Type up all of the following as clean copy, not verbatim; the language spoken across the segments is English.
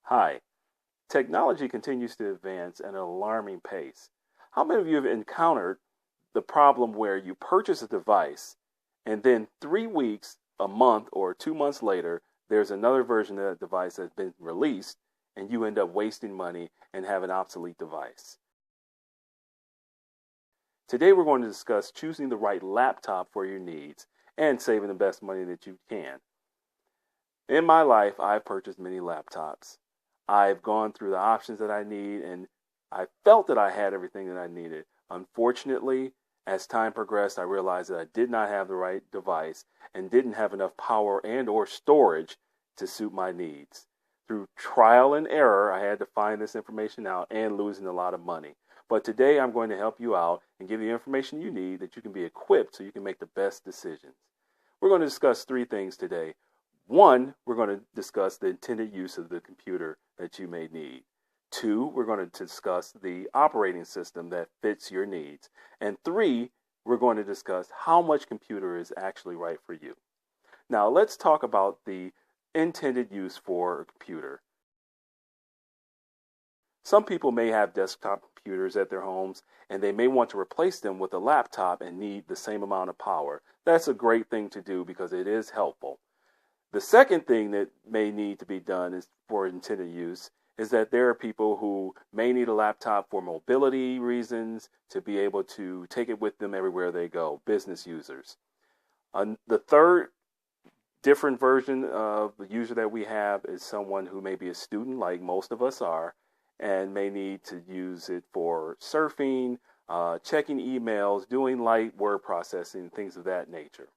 Hi. Technology continues to advance at an alarming pace. How many of you have encountered the problem where you purchase a device and then 3 weeks, a month, or 2 months later, there's another version of that device that's been released and you end up wasting money and have an obsolete device? Today, we're going to discuss choosing the right laptop for your needs and saving the best money that you can. In my life, I've purchased many laptops. I've gone through the options that I need, and I felt that I had everything that I needed. Unfortunately, as time progressed, I realized that I did not have the right device and didn't have enough power and or storage to suit my needs. Through trial and error, I had to find this information out and losing a lot of money. But today I'm going to help you out and give you information you need that you can be equipped so you can make the best decisions. We're going to discuss three things today. One, we're going to discuss the intended use of the computer that you may need. Two, we're going to discuss the operating system that fits your needs. And three, we're going to discuss how much computer is actually right for you. Now, let's talk about the intended use for a computer. Some people may have desktop computers at their homes and they may want to replace them with a laptop and need the same amount of power. That's a great thing to do because it is helpful. The second thing that may need to be done is for intended use is that there are people who may need a laptop for mobility reasons to be able to take it with them everywhere they go, business users. The third different version of the user that we have is someone who may be a student like most of us are and may need to use it for surfing, checking emails, doing light word processing, things of that nature.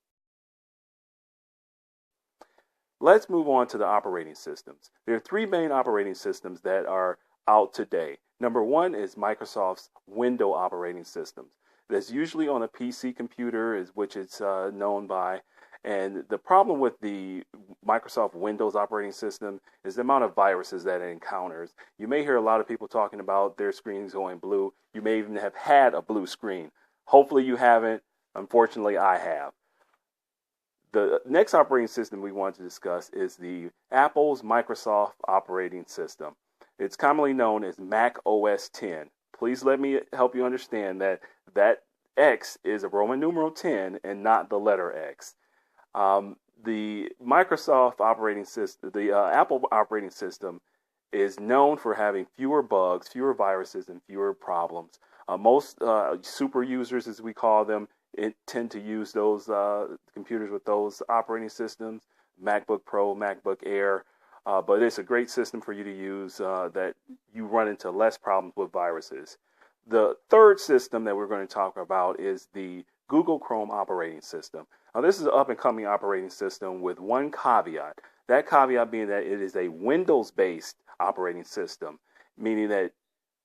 Let's move on to the operating systems. There are three main operating systems that are out today. Number one is Microsoft's Windows operating systems. That's usually on a PC computer, which it's known by. And the problem with the Microsoft Windows operating system is the amount of viruses that it encounters. You may hear a lot of people talking about their screens going blue. You may even have had a blue screen. Hopefully you haven't. Unfortunately, I have. The next operating system we want to discuss is the Apple's Microsoft operating system. It's commonly known as Mac OS X. Please let me help you understand that X is a Roman numeral 10 and not the letter X. The Microsoft operating system, the Apple operating system is known for having fewer bugs, fewer viruses, and fewer problems. Most super users, as we call them, tend to use those computers with those operating systems, MacBook Pro, MacBook Air, but it's a great system for you to use that you run into less problems with viruses. The third system that we're going to talk about is the Google Chrome operating system. Now, this is an up-and-coming operating system with one caveat. That caveat being that it is a Windows-based operating system, meaning that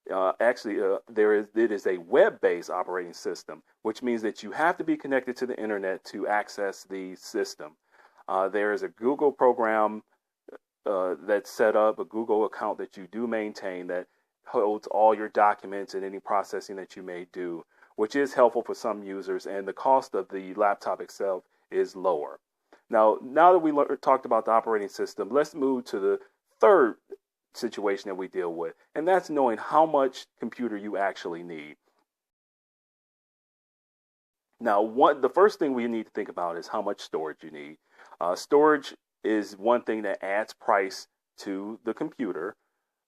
it is a web-based operating system, which means that you have to be connected to the internet to access the system. There is a Google program that's set up, a Google account that you do maintain that holds all your documents and any processing that you may do, which is helpful for some users, and the cost of the laptop itself is lower. Now that we talked about the operating system, let's move to the third situation that we deal with, and that's knowing how much computer you actually need. Now, the first thing we need to think about is how much storage you need. Storage is one thing that adds price to the computer,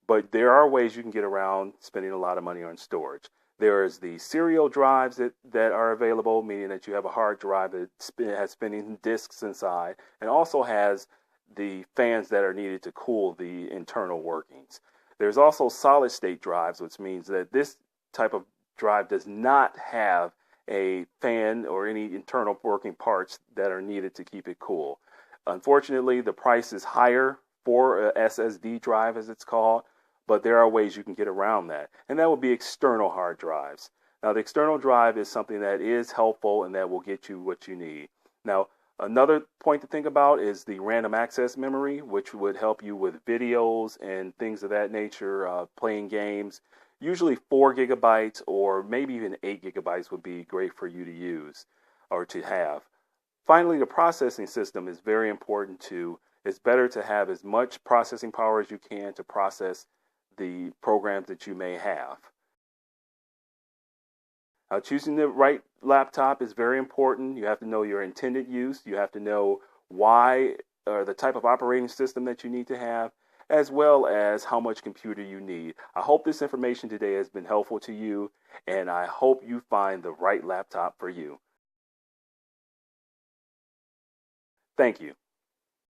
but there are ways you can get around spending a lot of money on storage. There is the serial drives that are available, meaning that you have a hard drive that has spinning disks inside and also has the fans that are needed to cool the internal workings. There's also solid state drives, which means that this type of drive does not have a fan or any internal working parts that are needed to keep it cool. Unfortunately, the price is higher for a SSD drive, as it's called, but there are ways you can get around that, and that would be external hard drives. Now, the external drive is something that is helpful and that will get you what you need. Now, another point to think about is the random access memory, which would help you with videos and things of that nature, playing games. Usually 4 gigabytes or maybe even 8 gigabytes would be great for you to use or to have. Finally, the processing system is very important too. It's better to have as much processing power as you can to process the programs that you may have. Choosing the right laptop is very important. You have to know your intended use. You have to know why or the type of operating system that you need to have, as well as how much computer you need. I hope this information today has been helpful to you, and I hope you find the right laptop for you. Thank you.